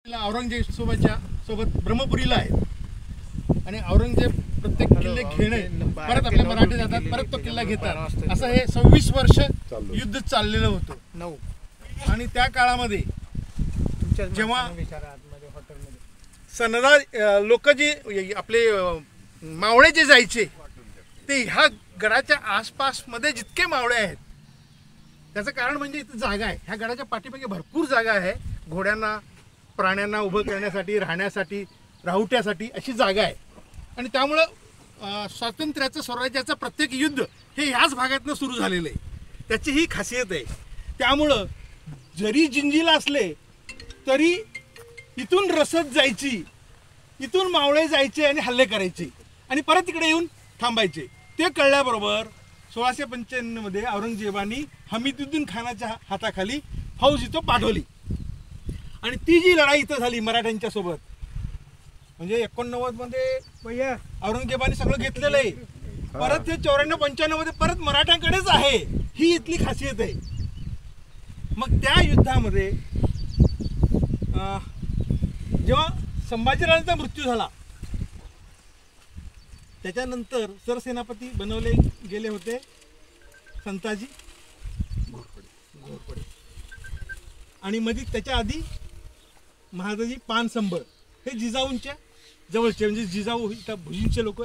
औरंगजेबाच्या सोबत ब्रह्मपुरीला आहेत आणि औरंगजेब प्रत्येक किल्ले घेणे परत आपले मराठी जातात, परत तो किल्ला घेतात, असं हे 26 वर्ष युद्ध चाललेलं होतं। आणि त्या काळामध्ये जेव्हा सनदा लोक जे आपले मावळे जे जायचे ते ह्या गडाच्या आसपास मध्ये जितके मावळे आहेत त्याचं कारण म्हणजे इथे जागा आहे, ह्या गडाच्या पाठीमागे भरपूर जागा आहे, घोड्यांना प्राण्यांना उभं करण्यासाठी, राहण्यासाठी, राहुट्यासाठी अशी जागा आहे। आणि त्यामुळं स्वातंत्र्याचं स्वराज्याचं प्रत्येक युद्ध हे ह्याच भागातनं सुरू झालेलं आहे, त्याची ही खासियत आहे। त्यामुळं जरी जिंजीला असले तरी इथून रसद जायची, इथून मावळे जायचे आणि हल्ले करायचे आणि परत तिकडे येऊन थांबायचे। ते कळल्याबरोबर 1695 मध्ये औरंगजेबानी हमीदुद्दीन खानाच्या हाताखाली फौज इथं पाठवली आणि ती जी लढाई इथं झाली मराठ्यांच्या सोबत, म्हणजे 89 मध्ये औरंगजेबाने सगळं घेतलेलं आहे, परत ते 94-95 मध्ये परत मराठ्यांकडेच आहे, ही इथली खासियत आहे। मग त्या युद्धामध्ये जेव्हा संभाजीराजांचा मृत्यू झाला त्याच्यानंतर सरसेनापती बनवले गेले होते संताजी घोरपडे आणि मध्ये त्याच्या आधी महादाजी पानसंबळ, हे जिजाऊंच्या जवळचे, म्हणजे जिजाऊ भुजींचे लोक